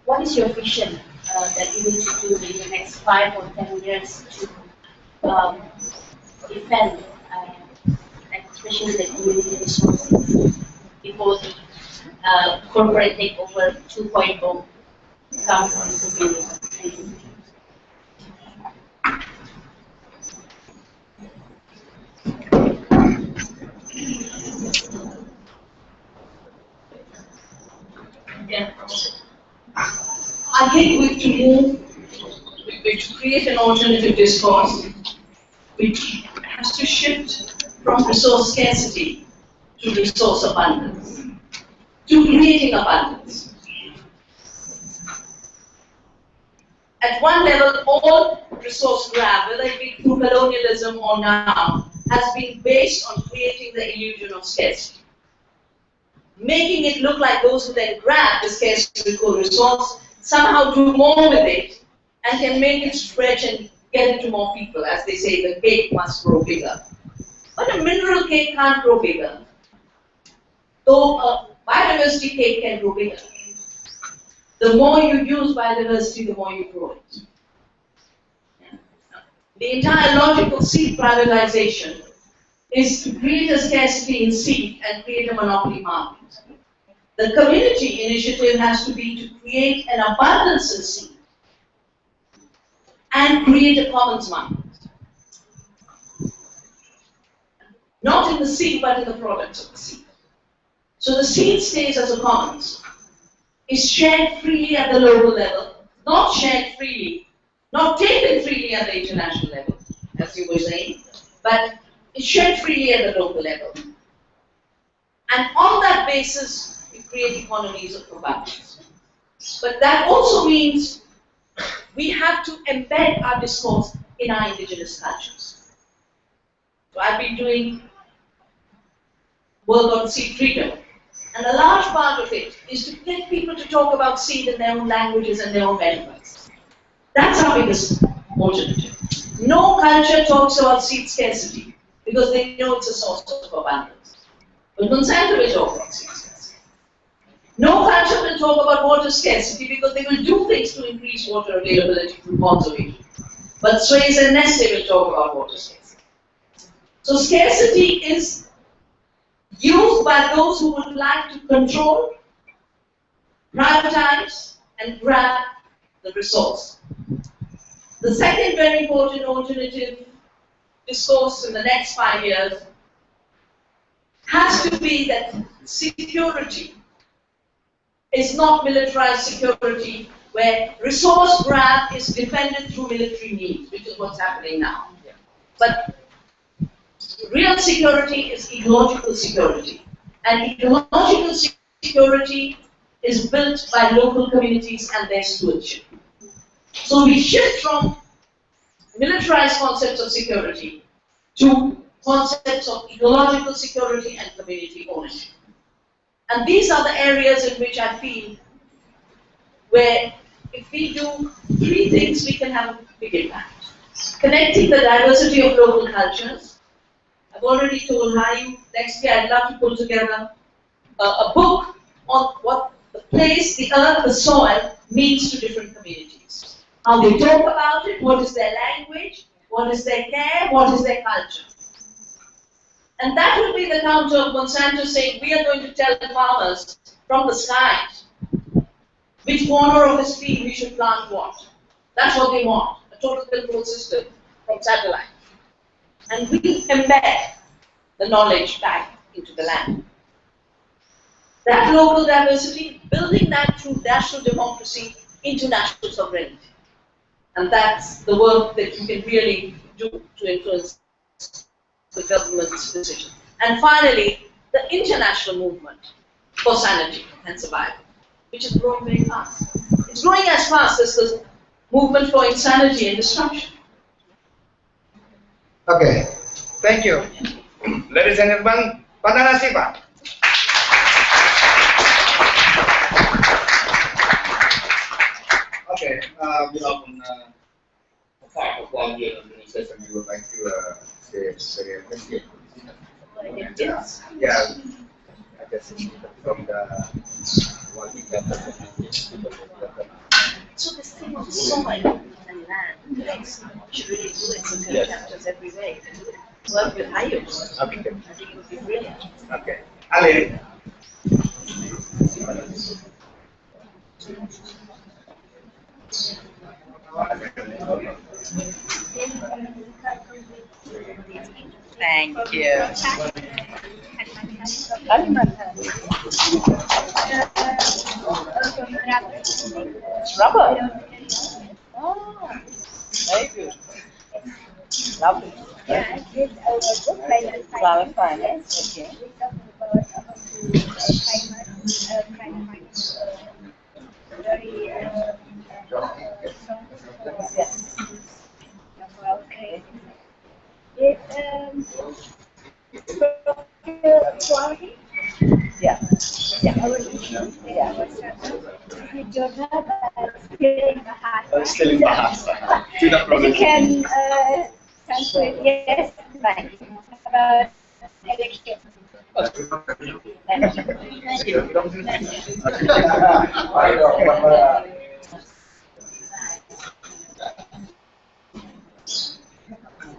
what is your vision that you need to do in the next 5 or 10 years to defend and especially the community resources, before the corporate takeover 2.0 comes into being. Thank you. Yeah. I think we have to move, we to create an alternative discourse which has to shift from resource scarcity to resource abundance, to creating abundance. At one level, all resource grab, whether it be through colonialism or now, has been based on creating the illusion of scarcity, making it look like those who then grab the scarce resource somehow do more with it and can make it stretch and get it to more people. As they say, the cake must grow bigger. But a mineral cake can't grow bigger, though a biodiversity cake can grow bigger. The more you use biodiversity, the more you grow it. The entire logic of seed privatization is to create a scarcity in seed and create a monopoly market. The community initiative has to be to create an abundance in seed and create a commons market. Not in the seed, but in the products of the seed. So the seed stays as a commons, is shared freely at the local level, not shared freely, not taken freely at the international level, as you were saying, but is shared freely at the local level. And on that basis, we create economies of abundance. But that also means we have to embed our discourse in our indigenous cultures. So I've been doing work on seed freedom. And a large part of it is to get people to talk about seed in their own languages and their own metaphors. That's our biggest alternative. No culture talks about seed scarcity because they know it's a source of abundance. But Monsanto will talk about seed scarcity. No culture will talk about water scarcity because they will do things to increase water availability through conservation. But Suez and Nestle will talk about water scarcity. So scarcity is used by those who would like to control, privatize, and grab the resource. The second very important alternative discourse in the next 5 years has to be that security is not militarized security where resource grab is defended through military means, which is what's happening now. But real security is ecological security. And ecological security is built by local communities and their stewardship. So we shift from militarized concepts of security to concepts of ecological security and community ownership. And these are the areas in which I feel where if we do 3 things, we can have a big impact. Connecting the diversity of local cultures. I've already told Hayu, next year I'd love to put together a book on what the place, the earth, the soil means to different communities. How they talk about it, what is their language, what is their care, what is their culture. And that will be the counter of Monsanto saying, we are going to tell the farmers from the skies which corner of this field we should plant what. That's what they want, a total control system from satellite. And we embed the knowledge back into the land. That local diversity, building that through national democracy into national sovereignty. And that's the work that you can really do to influence the government's decision. And finally, the international movement for sanity and survival, which is growing very fast. It's growing as fast as the movement for insanity and destruction. Okay, thank you. Ladies and gentlemen, Vandana Shiva. Okay, we open part of WALHI organization. We would like to say very appreciate. Yes. Yeah, I guess from the WALHI organization. So this thing of soil and land, should really do it in chapters every way. Work with Hayu. Okay. I think Okay. Ali. Thank you. Kalimantan. Rubber. Oh, very good. Lovely. Yeah, I did a book climate Climate finance. finance. Okay. We talk about how to climate very strong Yes. okay. It quality. Yeah. Yeah. Yeah. Your still in the heart. Still in Bahasa. Tidak You produksi. can translate yes, right. About election. Thank you.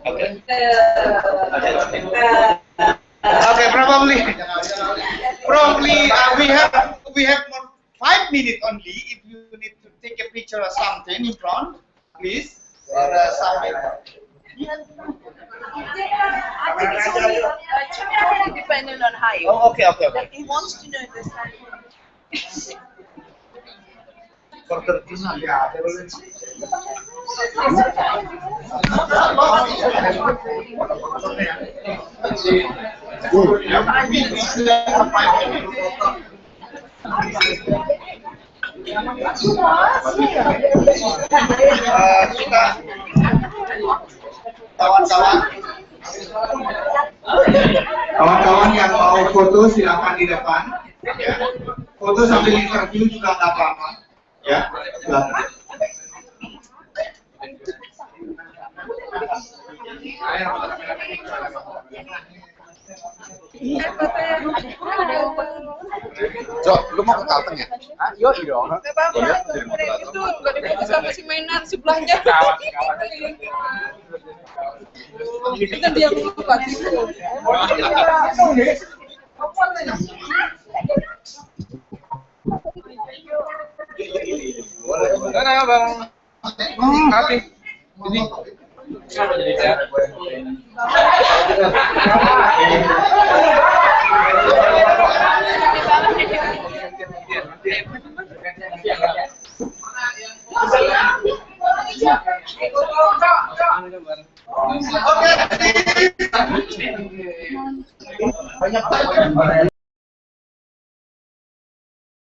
Okay. Okay, probably we have more 5 minutes only. If you need to take a picture or something in front, please. Or something. I think it's only totally dependent on Hayo. Oh, okay. That he wants to know this. Kita kawan-kawan yang mau foto silakan di depan. Ya. Foto sambil interview juga nggak apa-apa. Ya, silakan. Jo, lu mau ke Kalteng ya? Yo, dong. Gak apa-apa, itu nggak difoto sama si mainan sebelahnya. Kita diam dulu Pak Tiko. Mana bang? Hati. Ini. Banyak